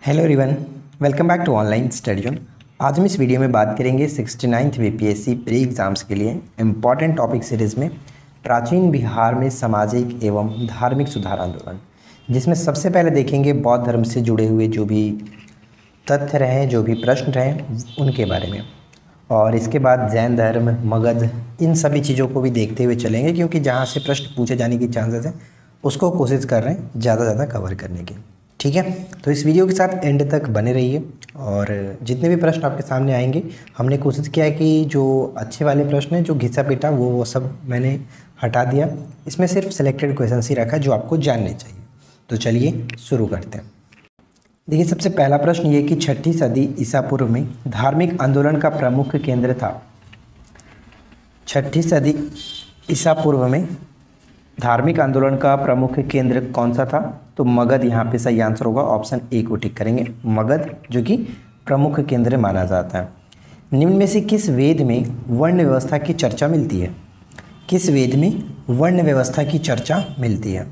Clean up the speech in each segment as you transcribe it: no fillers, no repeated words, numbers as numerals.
Hello everyone, welcome back to online study zone. आज हम इस वीडियो में बात करेंगे 69th बीपीएससी प्री एग्ज़ाम्स के लिए इम्पॉर्टेंट टॉपिक सीरीज़ में प्राचीन बिहार में सामाजिक एवं धार्मिक सुधार आंदोलन, जिसमें सबसे पहले देखेंगे बौद्ध धर्म से जुड़े हुए जो भी तथ्य रहे, जो भी प्रश्न रहे उनके बारे में, और इसके बाद जैन धर्म, मगध, इन सभी चीज़ों को भी देखते हुए चलेंगे क्योंकि जहाँ से प्रश्न पूछे जाने की चांसेस हैं उसको कोशिश कर रहे हैं ज़्यादा से ज़्यादा कवर करने की। ठीक है, तो इस वीडियो के साथ एंड तक बने रहिए और जितने भी प्रश्न आपके सामने आएंगे हमने कोशिश किया है कि जो अच्छे वाले प्रश्न हैं, जो घिसा पिटा वो सब मैंने हटा दिया। इसमें सिर्फ सिलेक्टेड क्वेश्चन ही रखा है जो आपको जानने चाहिए। तो चलिए शुरू करते हैं। देखिए, सबसे पहला प्रश्न ये कि 6ठी सदी ईसा पूर्व में धार्मिक आंदोलन का प्रमुख केंद्र था। 6ठी सदी ईसा पूर्व में धार्मिक आंदोलन का प्रमुख केंद्र कौन सा था? तो मगध यहाँ पे सही आंसर होगा। ऑप्शन ए को टिक करेंगे, मगध जो कि प्रमुख केंद्र माना जाता है। निम्न में से किस वेद में वर्ण व्यवस्था की चर्चा मिलती है? किस वेद में वर्ण व्यवस्था की चर्चा मिलती है?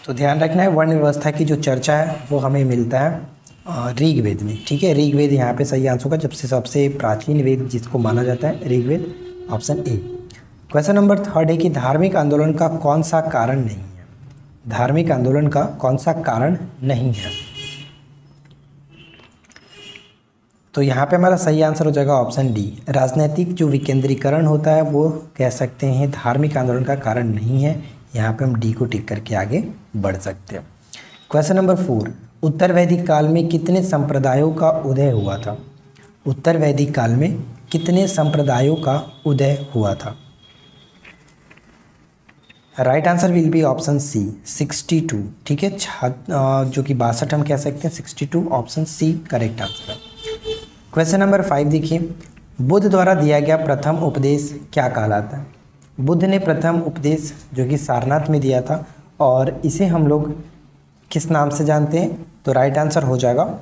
तो ध्यान रखना है, वर्ण व्यवस्था की जो चर्चा है वो हमें मिलता है ऋग्वेद में। ठीक है, ऋग्वेद यहाँ पे सही आंसर होगा, जब से सबसे प्राचीन वेद जिसको माना जाता है Rigveda. Option A. Question number 3 है कि धार्मिक आंदोलन का कौन सा कारण नहीं है? धार्मिक आंदोलन का कौन सा कारण नहीं है? तो यहाँ पे हमारा सही आंसर हो जाएगा ऑप्शन डी। राजनीतिक जो विकेंद्रीकरण होता है वो कह सकते हैं धार्मिक आंदोलन का कारण नहीं है। यहाँ पे हम डी को टिक करके आगे बढ़ सकते हैं। क्वेश्चन नंबर 4, उत्तर वैदिक काल में कितने संप्रदायों का उदय हुआ था? उत्तर वैदिक काल में कितने संप्रदायों का उदय हुआ था? Right answer will be option C, 62। ठीक है, जो कि 62 हम कह सकते हैं, 62 ऑप्शन सी करेक्ट आंसर है। क्वेश्चन नंबर 5 देखिए, बुद्ध द्वारा दिया गया प्रथम उपदेश क्या कहलाता है? बुद्ध ने प्रथम उपदेश जो कि सारनाथ में दिया था, और इसे हम लोग किस नाम से जानते हैं? तो राइट आंसर हो जाएगा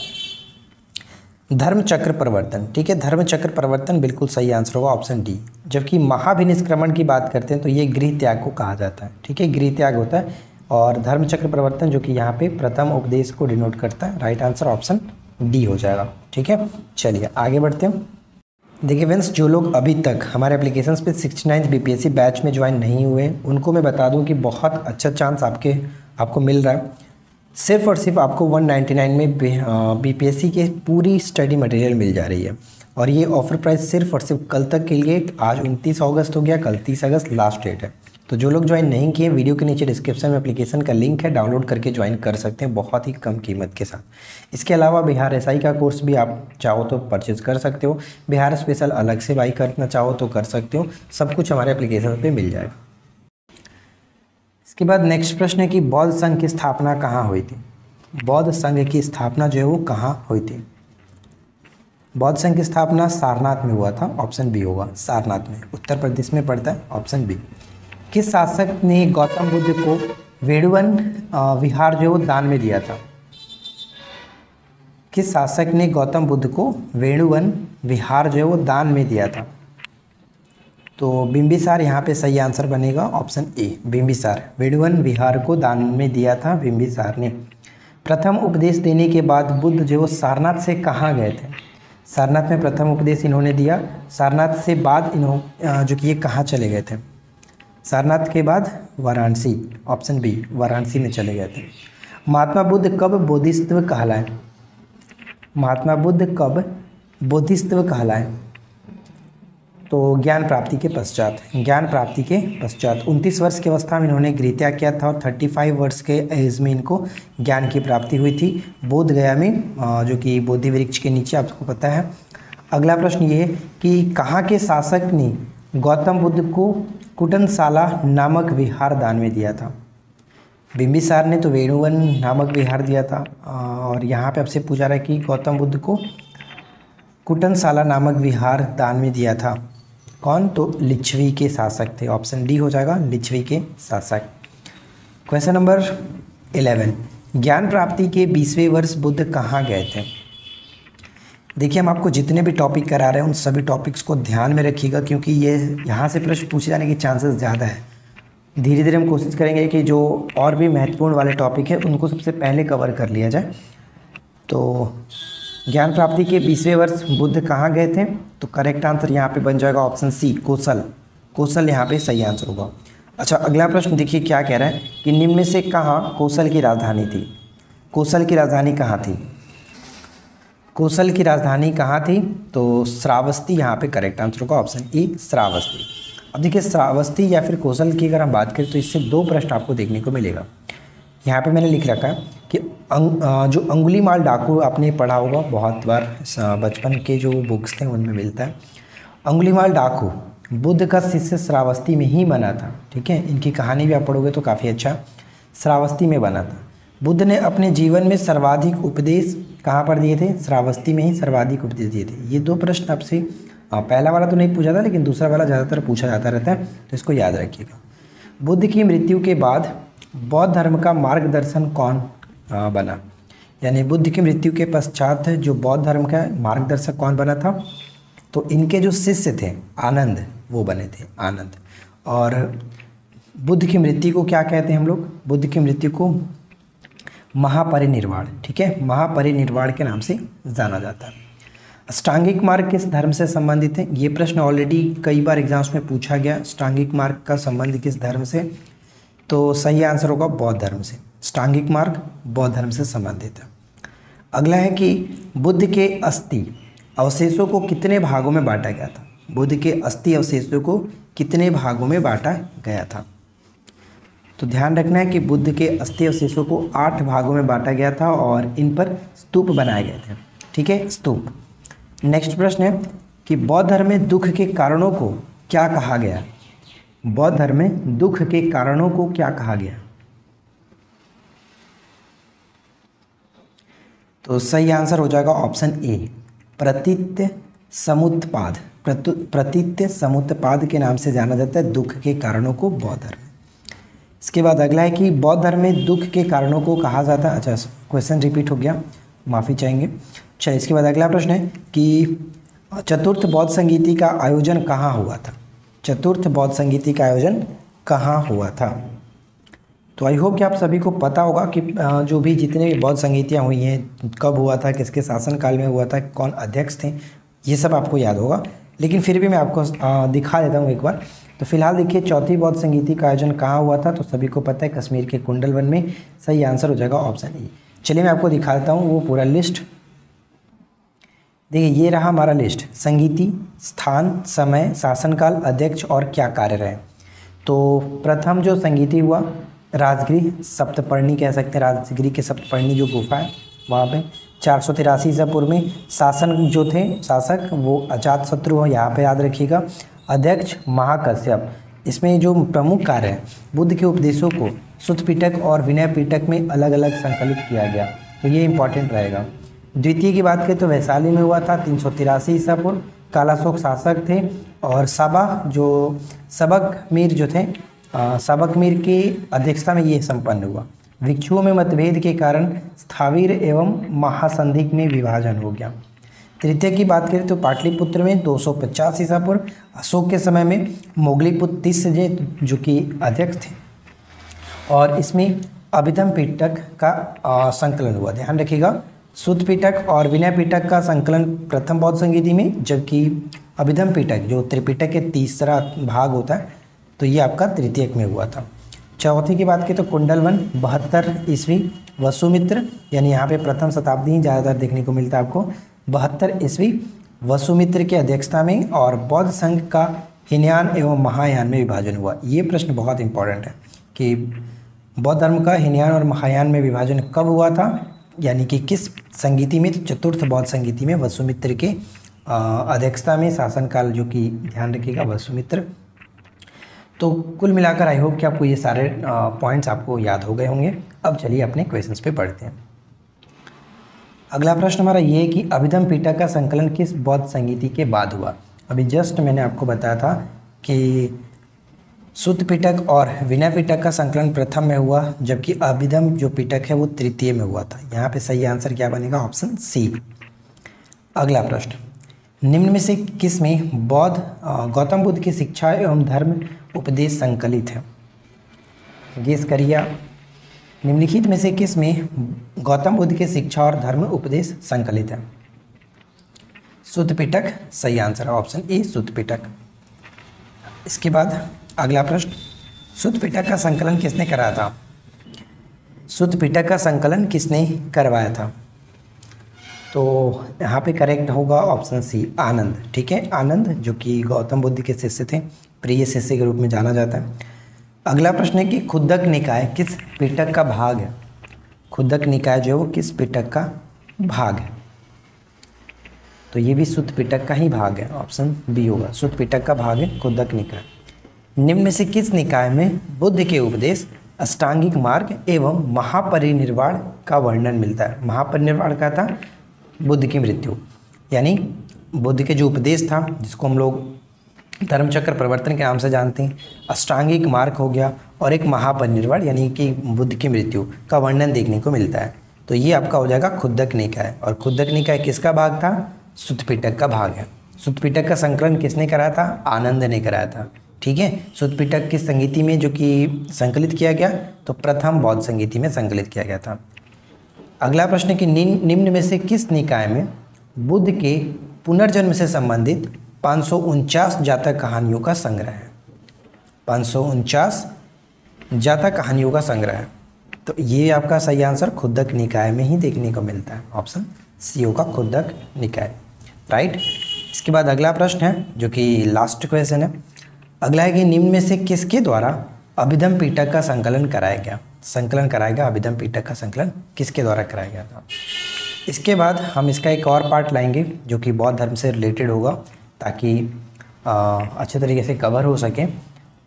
धर्म चक्र प्रवर्तन। ठीक है, धर्म चक्र प्रवर्तन बिल्कुल सही आंसर होगा, ऑप्शन डी। जबकि महाभिनिष्क्रमण की बात करते हैं तो ये गृह त्याग को कहा जाता है। ठीक है, गृह त्याग होता है, और धर्म चक्र प्रवर्तन जो कि यहाँ पे प्रथम उपदेश को डिनोट करता है। राइट आंसर ऑप्शन डी हो जाएगा। ठीक है, चलिए आगे बढ़ते हैं। देखिए फ्रेंड्स, जो लोग अभी तक हमारे एप्लीकेशंस पे 69th बीपीएससी बैच में ज्वाइन नहीं हुए उनको मैं बता दूं कि बहुत अच्छा चांस आपको मिल रहा है। सिर्फ और सिर्फ आपको 199 में बीपीएससी के पूरी स्टडी मटेरियल मिल जा रही है, और ये ऑफर प्राइस सिर्फ और सिर्फ कल तक के लिए। आज 29 अगस्त हो गया, कल 30 अगस्त लास्ट डेट है। तो जो लोग ज्वाइन नहीं किए, वीडियो के नीचे डिस्क्रिप्शन में एप्लीकेशन का लिंक है, डाउनलोड करके ज्वाइन कर सकते हैं बहुत ही कम कीमत के साथ। इसके अलावा बिहार एसआई का कोर्स भी आप चाहो तो परचेज कर सकते हो। बिहार स्पेशल अलग से बाई करना चाहो तो कर सकते हो। सब कुछ हमारे एप्लीकेशन पे मिल जाएगा। इसके बाद नेक्स्ट प्रश्न है कि बौद्ध संघ की स्थापना कहाँ हुई थी? बौद्ध संघ की स्थापना जो है वो कहाँ हुई थी? बौद्ध संघ की स्थापना सारनाथ में हुआ था। ऑप्शन बी होगा, सारनाथ में, उत्तर प्रदेश में पड़ता है। Option B. किस शासक ने गौतम बुद्ध को वेणुवन विहार जो है वो दान में दिया था? किस शासक ने गौतम बुद्ध को वेणुवन विहार जो है वो दान में दिया था? तो बिंबिसार यहाँ पे सही आंसर बनेगा, ऑप्शन ए, बिंबिसार। वेणुवन विहार को दान में दिया था बिंबिसार ने। प्रथम उपदेश देने के बाद बुद्ध जो वो सारनाथ से कहाँ गए थे? सारनाथ में प्रथम उपदेश इन्होंने दिया, सारनाथ से बाद जो कि ये कहाँ चले गए थे? सारनाथ के बाद वाराणसी। ऑप्शन बी, वाराणसी में चले गए थे। महात्मा बुद्ध कब बोधिसत्व कहलाए? महात्मा बुद्ध कब बोधिसत्व कहलाए? तो ज्ञान प्राप्ति के पश्चात। ज्ञान प्राप्ति के पश्चात 29 वर्ष की अवस्था में इन्होंने गृह त्याग किया था, और 35 वर्ष के एज में इनको ज्ञान की प्राप्ति हुई थी बोध गया में, जो कि बोधि वृक्ष के नीचे, आपको पता है। अगला प्रश्न ये है कि कहाँ के शासक ने गौतम बुद्ध को कुटनशाला नामक विहार दान में दिया था? बिंबिसार ने तो वेणुवन नामक विहार दिया था, और यहाँ पे आपसे पूछा रहा है कि गौतम बुद्ध को कुटनशाला नामक विहार दान में दिया था कौन? तो लिच्छवी के शासक थे। ऑप्शन डी हो जाएगा, लिच्छवी के शासक। क्वेश्चन नंबर 11, ज्ञान प्राप्ति के 20वें वर्ष बुद्ध कहाँ गए थे? देखिए, हम आपको जितने भी टॉपिक करा रहे हैं उन सभी टॉपिक्स को ध्यान में रखिएगा, क्योंकि ये यहाँ से प्रश्न पूछे जाने के चांसेस ज़्यादा है। धीरे धीरे हम कोशिश करेंगे कि जो और भी महत्वपूर्ण वाले टॉपिक है उनको सबसे पहले कवर कर लिया जाए। तो ज्ञान प्राप्ति के 20वें वर्ष बुद्ध कहाँ गए थे? तो करेक्ट आंसर यहाँ पे बन जाएगा ऑप्शन सी, कौशल। कौशल यहाँ पे सही आंसर होगा। अच्छा, अगला प्रश्न देखिए क्या कह रहा है कि निम्न में से कहाँ कौशल की राजधानी थी? कौशल की राजधानी कहाँ थी? कौशल की राजधानी कहाँ थी? तो श्रावस्ती यहाँ पे करेक्ट आंसर होगा, ऑप्शन ई श्रावस्ती। अब देखिए श्रावस्ती या फिर कौशल की अगर हम बात करें तो इससे 2 प्रश्न आपको देखने को मिलेगा। यहाँ पे मैंने लिख रखा है कि जो अंगुलीमाल डाकू आपने पढ़ा होगा बहुत बार, बचपन के जो बुक्स थे उनमें मिलता है। अंगुलीमाल डाकू बुद्ध का शिष्य श्रावस्ती में ही बना था, ठीक है। इनकी कहानी भी आप पढ़ोगे तो काफ़ी अच्छा, श्रावस्ती में बना था। बुद्ध ने अपने जीवन में सर्वाधिक उपदेश कहाँ पर दिए थे? श्रावस्ती में ही सर्वाधिक उपदेश दिए थे। ये 2 प्रश्न आपसे पहला वाला तो नहीं पूछा था, लेकिन दूसरा वाला ज़्यादातर पूछा जाता रहता है, तो इसको याद रखिएगा। बुद्ध की मृत्यु के बाद बौद्ध धर्म का मार्गदर्शन कौन बना? यानी बुद्ध की मृत्यु के पश्चात जो बौद्ध धर्म का मार्गदर्शक कौन बना था? तो इनके जो शिष्य थे आनंद, वो बने थे आनंद। और बुद्ध की मृत्यु को क्या कहते हैं हम लोग? बुद्ध की मृत्यु को महापरिनिर्वाण, ठीक है, महापरिनिर्वाण के नाम से जाना जाता है। अष्टांगिक मार्ग किस धर्म से संबंधित है? ये प्रश्न ऑलरेडी कई बार एग्जाम्स में पूछा गया। अष्टांगिक मार्ग का संबंध किस धर्म से? तो सही आंसर होगा बौद्ध धर्म से। अष्टांगिक मार्ग बौद्ध धर्म से संबंधित है। अगला है कि बुद्ध के अस्थि अवशेषों को कितने भागों में बांटा गया था? बुद्ध के अस्थि अवशेषों को कितने भागों में बांटा गया था? तो ध्यान रखना है कि बुद्ध के अस्थि अवशेषों को 8 भागों में बांटा गया था और इन पर स्तूप बनाए गए थे, ठीक है, स्तूप। नेक्स्ट प्रश्न है कि बौद्ध धर्म में दुख के कारणों को क्या कहा गया? बौद्ध धर्म में दुख के कारणों को क्या कहा गया? तो सही आंसर हो जाएगा ऑप्शन ए, प्रतीत्य समुत्पाद। प्रतीत्य समुत्पाद के नाम से जाना जाता है दुख के कारणों को बौद्ध धर्म। इसके बाद अगला है कि बौद्ध धर्म में दुख के कारणों को कहा जाता है। अच्छा, क्वेश्चन रिपीट हो गया, माफ़ी चाहेंगे। चलिए, इसके बाद अगला प्रश्न है कि चतुर्थ बौद्ध संगीति का आयोजन कहाँ हुआ था? चतुर्थ बौद्ध संगीति का आयोजन कहाँ हुआ था? तो आई होप कि आप सभी को पता होगा कि जो भी जितने भी बौद्ध संगीतियाँ हुई हैं, कब हुआ था, किसके शासनकाल में हुआ था, कौन अध्यक्ष थे, ये सब आपको याद होगा। लेकिन फिर भी मैं आपको दिखा देता हूँ एक बार। तो फिलहाल देखिए, चौथी बौद्ध संगीति का आयोजन कहाँ हुआ था? तो सभी को पता है कश्मीर के कुंडल वन में। सही आंसर हो जाएगा ऑप्शन ए। चलिए मैं आपको दिखा देता हूँ वो पूरा लिस्ट। देखिए, ये रहा हमारा लिस्ट। संगीति, स्थान, समय, शासनकाल, अध्यक्ष और क्या कार्य रहे। तो प्रथम जो संगीति हुआ राजगिरी सप्तपर्णी कह सकते हैं, राजगिरी के सप्तपर्णी जो गुफा है वहाँ पे 483 ईसा पूर्व में। शासन जो थे शासक वो अजातशत्रु हो, यहाँ पे याद रखिएगा। अध्यक्ष महाकश्यप। इसमें जो प्रमुख कार्य है, बुद्ध के उपदेशों को सुत्त पिटक और विनय पिटक में अलग अलग संकलित किया गया, तो ये इंपॉर्टेंट रहेगा। द्वितीय की बात करें तो वैशाली में हुआ था 383 ईसा पूर्व। कालाशोक शासक थे और सबक मीर जो थे, सबक मीर की अध्यक्षता में ये संपन्न हुआ। भिक्षुओं में मतभेद के कारण स्थावीर एवं महासंधिक में विभाजन हो गया। तृतीय की बात करें तो पाटलिपुत्र में 250 ईसा पूर्व। अशोक के समय में मोगलीपुत्र तिस्य जो कि अध्यक्ष थे और इसमें अभिधम पिटक का संकलन हुआ। ध्यान रखिएगा, सुत्त पिटक और विनय पिटक का संकलन प्रथम बौद्ध संगीति में, जबकि अभिधम पिटक जो त्रिपिटक के तीसरा भाग होता है तो ये आपका तृतीयक में हुआ था। चौथी की बात करें तो कुंडलवन 72 ईस्वी वसुमित्र, यानी यहाँ पे प्रथम शताब्दी ही ज़्यादातर देखने को मिलता है आपको। 72 ईस्वी वसुमित्र की अध्यक्षता में और बौद्ध संघ का हीनयान एवं महायान में विभाजन हुआ। ये प्रश्न बहुत इंपॉर्टेंट है कि बौद्ध धर्म का हीनयान और महायान में विभाजन कब हुआ था, यानी कि किस संगीति में? तो चतुर्थ बौद्ध संगीति में वसुमित्र के अध्यक्षता में, शासनकाल जो कि ध्यान रखिएगा वसुमित्र। तो कुल मिलाकर आई होप कि आपको ये सारे पॉइंट्स आपको याद हो गए होंगे। अब चलिए अपने क्वेश्चंस पे पढ़ते हैं। अगला प्रश्न हमारा ये है कि अभिधम पिटक का संकलन किस बौद्ध संगीति के बाद हुआ? अभी जस्ट मैंने आपको बताया था कि सुत्त पिटक और विनय पिटक का संकलन प्रथम में हुआ, जबकि अभिधम जो पिटक है वो तृतीय में हुआ था। यहाँ पे सही आंसर क्या बनेगा? Option C. अगला प्रश्न, निम्न में से किस में बौद्ध गौतम बुद्ध की शिक्षा एवं धर्म उपदेश संकलित है? गेस करिए आप। निम्नलिखित में से किस में गौतम बुद्ध के शिक्षा और धर्म उपदेश संकलित है? सुत्त पिटक सही आंसर है, ऑप्शन ए सुत्त पिटक। इसके बाद अगला प्रश्न, सुत्त पिटक का संकलन किसने कराया था? सुत्त पिटक का संकलन किसने करवाया था? तो यहाँ पे करेक्ट होगा ऑप्शन सी आनंद। ठीक है, आनंद जो कि गौतम बुद्ध के शिष्य थे, प्रिय शिष्य के रूप में जाना जाता है। अगला प्रश्न है कि खुद्दक निकाय किस पिटक का भाग है? खुद्दक निकाय जो है वो किस पिटक का भाग है? तो ये भी सुत्त पिटक का ही भाग है, ऑप्शन बी होगा, सुत्त पिटक का भाग है खुद्दक निकाय। निम्न में से किस निकाय में बुद्ध के उपदेश, अष्टांगिक मार्ग एवं महापरिनिर्वाण का वर्णन मिलता है? महापरिनिर्वाण का था बुद्ध की मृत्यु, यानी बुद्ध के जो उपदेश था जिसको हम लोग धर्मचक्र प्रवर्तन के नाम से जानते हैं, अष्टांगिक मार्ग हो गया, और एक महापरिनिर्वाण यानी कि बुद्ध की मृत्यु का वर्णन देखने को मिलता है। तो ये आपका हो जाएगा खुद्दक निकाय, और खुद्दक निकाय किसका भाग था? सुत्त पिटक का भाग है। सुत्त पिटक का संकलन किसने कराया था? आनंद ने कराया था। ठीक है, सुत्त पिटक किस संगीति में जो कि संकलित किया गया? तो प्रथम बौद्ध संगीति में संकलित किया गया था। अगला प्रश्न है कि निम्न में से किस निकाय में बुद्ध के पुनर्जन्म से संबंधित 549 जातक कहानियों का संग्रह है? 549 जातक कहानियों का संग्रह है। तो ये आपका सही आंसर खुद्दक निकाय में ही देखने को मिलता है, ऑप्शन सी होगा खुद्दक निकाय, राइट। इसके बाद अगला प्रश्न है जो कि लास्ट क्वेश्चन है। अगला है कि निम्न में से किसके द्वारा अभिधम्म पिटक का संकलन कराया गया? संकलन कराया गया, अभिधम्म पिटक का संकलन किसके द्वारा कराया गया था? इसके बाद हम इसका एक और पार्ट लाएंगे जो कि बौद्ध धर्म से रिलेटेड होगा, ताकि अच्छे तरीके से कवर हो सके।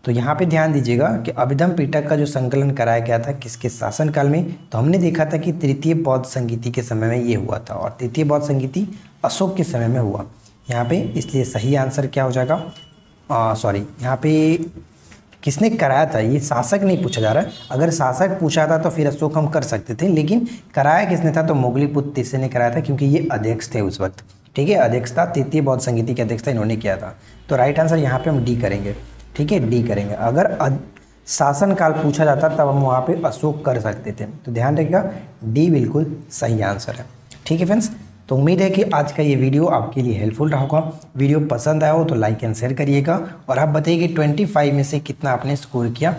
तो यहाँ पे ध्यान दीजिएगा कि अभिधम्म पिटक का जो संकलन कराया गया था किसके शासनकाल में? तो हमने देखा था कि तृतीय बौद्ध संगीति के समय में ये हुआ था, और तृतीय बौद्ध संगीति अशोक के समय में हुआ यहाँ पे, इसलिए सही आंसर क्या हो जाएगा? यहाँ पे किसने कराया था ये शासक नहीं पूछा जा रहा है। अगर शासक पूछा था तो फिर अशोक हम कर सकते थे, लेकिन कराया किसने था? तो मोगलीपुत्र तीसरे ने कराया था, क्योंकि ये अध्यक्ष थे उस वक्त। ठीक है, अध्यक्ष था, तृतीय बौद्ध संगीति के अध्यक्ष था, इन्होंने किया था। तो राइट आंसर यहाँ पे हम डी करेंगे। ठीक है, डी करेंगे। अगर शासनकाल पूछा जाता तब हम वहाँ पे अशोक कर सकते थे, तो ध्यान रखिएगा डी बिल्कुल सही आंसर है। ठीक है फ्रेंड्स, तो उम्मीद है कि आज का ये वीडियो आपके लिए हेल्पफुल रहा होगा। वीडियो पसंद आया हो तो लाइक एंड शेयर करिएगा, और आप बताइए कि 25 में से कितना आपने स्कोर किया,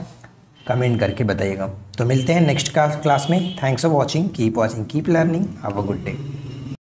कमेंट करके बताइएगा। तो मिलते हैं नेक्स्ट क्लास में। Thanks for watching, keep watching, keep learning, have a good day.